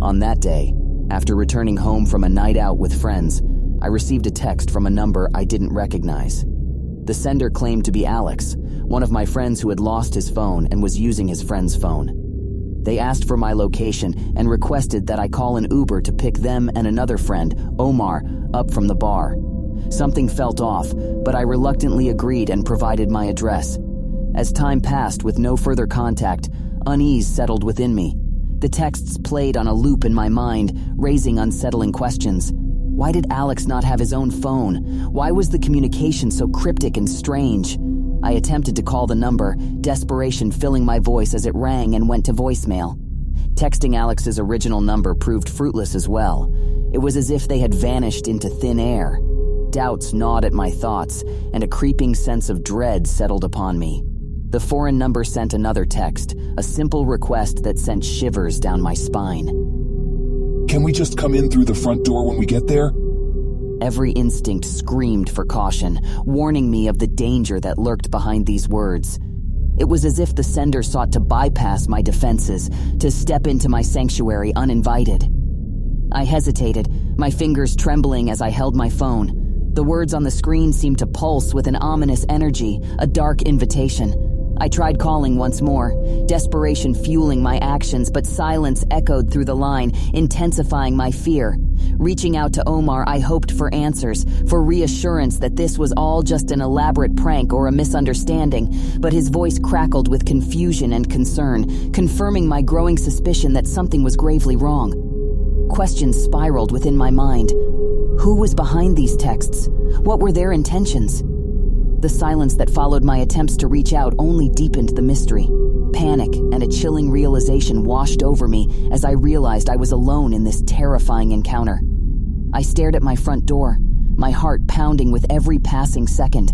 On that day, after returning home from a night out with friends, I received a text from a number I didn't recognize. The sender claimed to be Alex, one of my friends who had lost his phone and was using his friend's phone. They asked for my location and requested that I call an Uber to pick them and another friend, Omar, up from the bar. Something felt off, but I reluctantly agreed and provided my address. As time passed with no further contact, unease settled within me. The texts played on a loop in my mind, raising unsettling questions. Why did Alex not have his own phone? Why was the communication so cryptic and strange? I attempted to call the number, desperation filling my voice as it rang and went to voicemail. Texting Alex's original number proved fruitless as well. It was as if they had vanished into thin air. Doubts gnawed at my thoughts, and a creeping sense of dread settled upon me. The foreign number sent another text, a simple request that sent shivers down my spine. Can we just come in through the front door when we get there? Every instinct screamed for caution, warning me of the danger that lurked behind these words. It was as if the sender sought to bypass my defenses, to step into my sanctuary uninvited. I hesitated, my fingers trembling as I held my phone. The words on the screen seemed to pulse with an ominous energy, a dark invitation. I tried calling once more, desperation fueling my actions, but silence echoed through the line, intensifying my fear. Reaching out to Omar, I hoped for answers, for reassurance that this was all just an elaborate prank or a misunderstanding, but his voice crackled with confusion and concern, confirming my growing suspicion that something was gravely wrong. Questions spiraled within my mind. Who was behind these texts? What were their intentions? The silence that followed my attempts to reach out only deepened the mystery. Panic and a chilling realization washed over me as I realized I was alone in this terrifying encounter. I stared at my front door, my heart pounding with every passing second.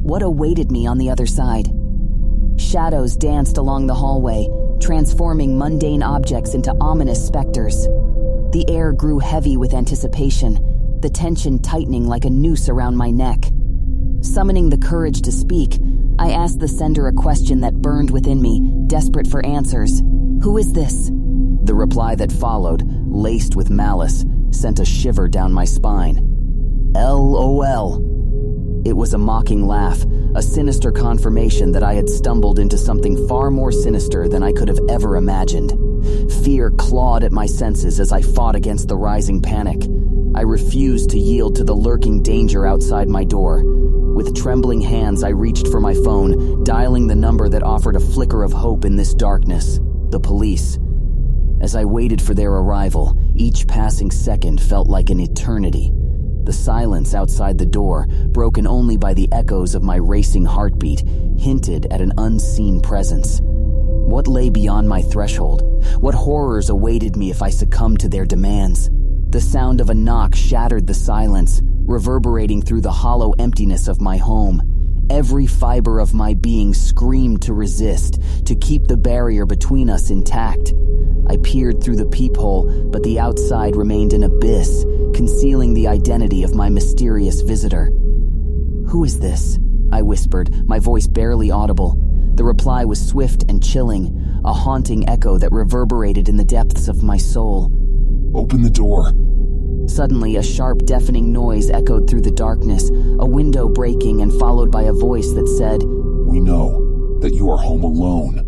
What awaited me on the other side? Shadows danced along the hallway, transforming mundane objects into ominous specters. The air grew heavy with anticipation, the tension tightening like a noose around my neck. Summoning the courage to speak, I asked the sender a question that burned within me, desperate for answers. Who is this? The reply that followed, laced with malice, sent a shiver down my spine. LOL. It was a mocking laugh, a sinister confirmation that I had stumbled into something far more sinister than I could have ever imagined. Fear clawed at my senses as I fought against the rising panic. I refused to yield to the lurking danger outside my door. With trembling hands, I reached for my phone, dialing the number that offered a flicker of hope in this darkness, the police. As I waited for their arrival, each passing second felt like an eternity. The silence outside the door, broken only by the echoes of my racing heartbeat, hinted at an unseen presence. What lay beyond my threshold? What horrors awaited me if I succumbed to their demands? The sound of a knock shattered the silence, reverberating through the hollow emptiness of my home. Every fiber of my being screamed to resist, to keep the barrier between us intact. I peered through the peephole, but the outside remained an abyss, concealing the identity of my mysterious visitor. "Who is this?" I whispered, my voice barely audible. The reply was swift and chilling, a haunting echo that reverberated in the depths of my soul. "Open the door." Suddenly, a sharp, deafening noise echoed through the darkness, a window breaking and followed by a voice that said, "We know that you are home alone."